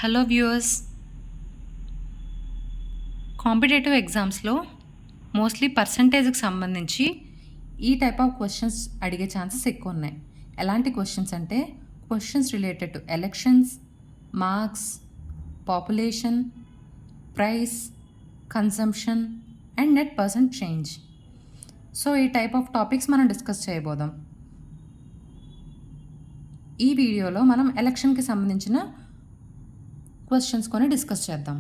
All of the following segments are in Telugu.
హలో వ్యూవర్స్, కాంపిటేటివ్ ఎగ్జామ్స్లో మోస్ట్లీ పర్సంటేజ్కి సంబంధించి ఈ టైప్ ఆఫ్ క్వశ్చన్స్ అడిగే ఛాన్సెస్ ఎక్కువ ఉన్నాయి. ఎలాంటి క్వశ్చన్స్ అంటే questions related to elections, marks, population, price, consumption and net percent change. So ఈ టైప్ ఆఫ్ టాపిక్స్ మనం డిస్కస్ చేయబోదాం. ఈ వీడియోలో మనం ఎలక్షన్కి సంబంధించిన క్వశ్చన్స్ కొని డిస్కస్ చేద్దాం.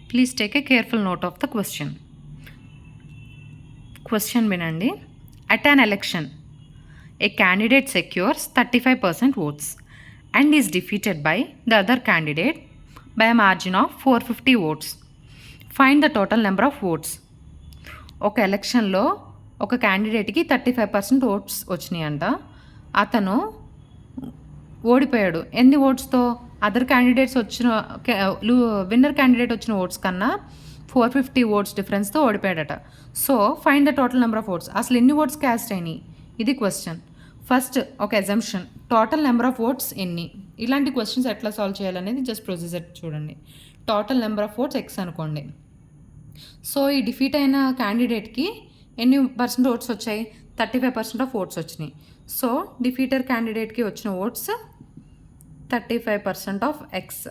Please take a careful note of the question. Question వినండి. At an election a candidate secures 35% votes and is defeated by the other candidate by a margin of 450 votes. Find the total number of votes. ఒక ఎలక్షన్లో ఒక క్యాండిడేట్కి 35% ఓట్స్ వచ్చినాయంట. అతను ఓడిపోయాడు. ఎన్ని ఓట్స్తో? అదర్ క్యాండిడేట్స్ వచ్చిన విన్నర్ క్యాండిడేట్ వచ్చిన ఓట్స్ కన్నా 450 ఓట్స్ డిఫరెన్స్తో ఓడిపోయాడట. So find the total number of votes. అసలు ఎన్ని ఓట్స్ క్యాస్ట్ అయినాయి, ఇది క్వశ్చన్. ఫస్ట్ ఒక assumption, total number of votes ఎన్ని. ఇలాంటి క్వశ్చన్స్ ఎట్లా సాల్వ్ చేయాలనేది జస్ట్ ప్రొసీజర్ చూడండి. Total number of votes x అనుకోండి. సో ఈ డిఫీట్ అయిన క్యాండిడేట్కి ఎన్ని పర్సెంట్ ఓట్స్ వచ్చాయి? 35% ఆఫ్ ఓట్స్ వచ్చినాయి. సో డిఫీటర్ క్యాండిడేట్కి వచ్చిన oats 35% of x.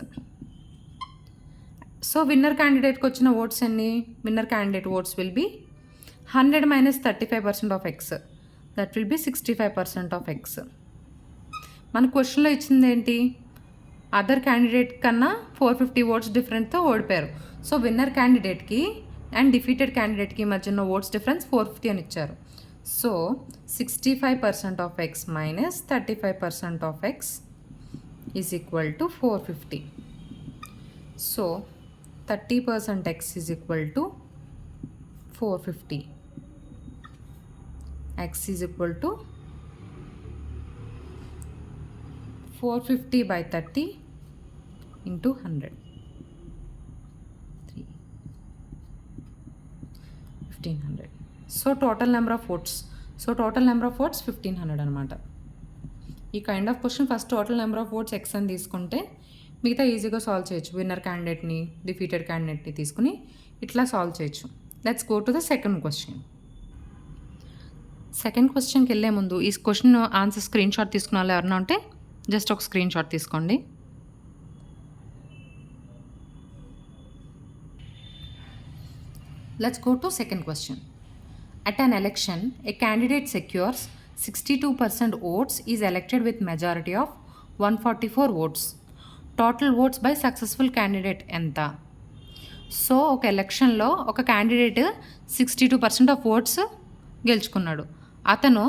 So winner క్యాండిడేట్కి వచ్చిన ఓట్స్ ఎన్ని? Winner candidate votes will be 100 minus 35% of x, that will be 65% of x. మన క్వశ్చన్లో ఇచ్చింది ఏంటి? అదర్ క్యాండిడేట్ కన్నా 450 ఓట్స్ డిఫరెంట్తో ఓడిపోయారు. సో విన్నర్ క్యాండిడేట్కి అండ్ డిఫీటెడ్ క్యాండిడేట్కి మధ్య ఉన్న ఓట్స్ డిఫరెన్స్ 450 అని ఇచ్చారు. So 65% of x minus 35% of X is equal to 450. So 30% x is equal to 450. x is equal to 450 by 30 into 100. 1500. So total number of votes. So total number of votes 1500 అనమాట. ఈ kind of question first total number of votes X అని తీసుకుంటే మిగతా ఈజీగా సాల్వ్ చేయొచ్చు. విన్నర్ క్యాండిడేట్ని డిఫీటెడ్ క్యాండిడేట్ని తీసుకుని ఇట్లా సాల్వ్ చేయొచ్చు. Let's go to the second question. Second క్వశ్చన్కి వెళ్ళే ముందు ఈ క్వశ్చన్ ఆన్సర్ స్క్రీన్ షాట్ తీసుకున్న వాళ్ళు ఎవరన్నా ఉంటే జస్ట్ ఒక స్క్రీన్ షాట్ తీసుకోండి. Let's go to second question. At an election a candidate secures 62% votes is elected with majority of 144 votes. Total votes by successful candidate ఎంత? సో ఒక ఎలక్షన్లో ఒక క్యాండిడేట్ 62% ఆఫ్ ఓట్స్ గెలుచుకున్నాడు. అతను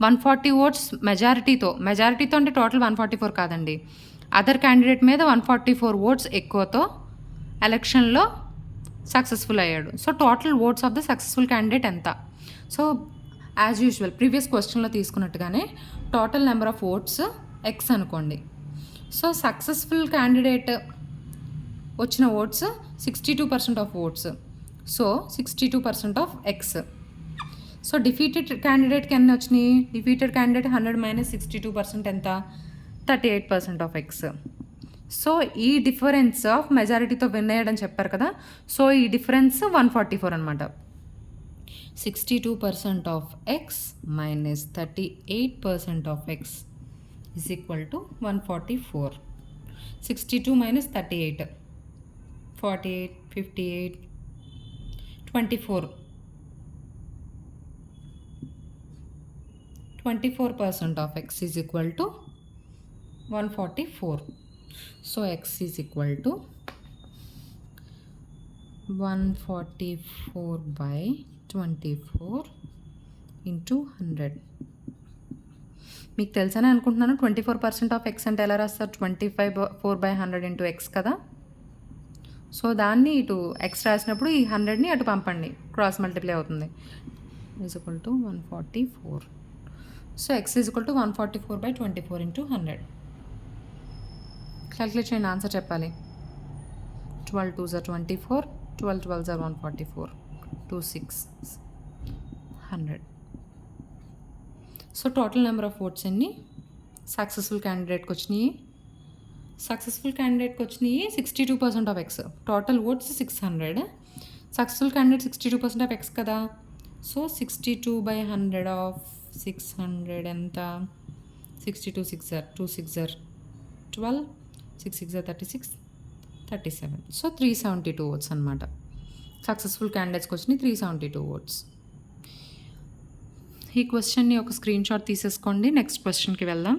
140 ఓట్స్ మెజారిటీతో అంటే టోటల్ 144 కాదండి, అదర్ క్యాండిడేట్ మీద 144 ఓట్స్ ఎక్కువతో ఎలక్షన్లో సక్సెస్ఫుల్ అయ్యాడు. So total votes of the successful candidate ఎంత? సో యాజ్ యూజువల్ ప్రీవియస్ క్వశ్చన్లో తీసుకున్నట్టుగానే total number of votes x అనుకోండి. సో సక్సెస్ఫుల్ క్యాండిడేట్ వచ్చిన votes 62% of votes. So 62% of x. So defeated క్యాండిడేట్కి ఎన్ని వచ్చినాయి? డిఫీటెడ్ క్యాండిడేట్ 100 minus 62% ఎంత? 38% ఆఫ్ ఎక్స్. సో ఈ డిఫరెన్స్ ఆఫ్ మెజారిటీతో విన్ అయ్యాడని చెప్పారు కదా. సో ఈ డిఫరెన్స్ 144 అనమాట. 62% of x minus 38% of X is equal to 144. 62 minus 38, 48, 58, 24. 24% of x is equal to 144. So x is equal to 144 by 24 into 100. మీకు తెలుసని అనుకుంటున్నాను. 24% ఆఫ్ ఎక్స్ అంటే ఎలా రాస్తారు? 24/100 ఇంటూ ఎక్స్ కదా. సో దాన్ని ఇటు ఎక్స్ రాసినప్పుడు ఈ 100ని అటు పంపండి, క్రాస్ మల్టిప్లై అవుతుంది. Is equal to 144. So X is equal to 144 by 24 into 100. Calculate చేయండి, ఆన్సర్ చెప్పాలి. 12 2s are 24, 12 12s are 144, 2 6 100. So total number of votes ఎన్ని సక్సెస్ఫుల్ క్యాండిడేట్కి వచ్చినాయి? సక్సెస్ఫుల్ క్యాండిడేట్కి వచ్చినాయి 62% of X. Total votes 600. Successful candidate 62% of X కదా. సో 62/100 ఆఫ్ 600 ఎంత? 62 6 2 6 12 6 6 36 37. సో 372 ఓట్స్ అనమాట. సక్సెస్ఫుల్ క్యాండిడేట్స్కి వచ్చినాయి 372 ఓట్స్. ఈ క్వశ్చన్ని ఒక స్క్రీన్ షాట్ తీసేసుకోండి. నెక్స్ట్ క్వశ్చన్కి వెళ్దాం.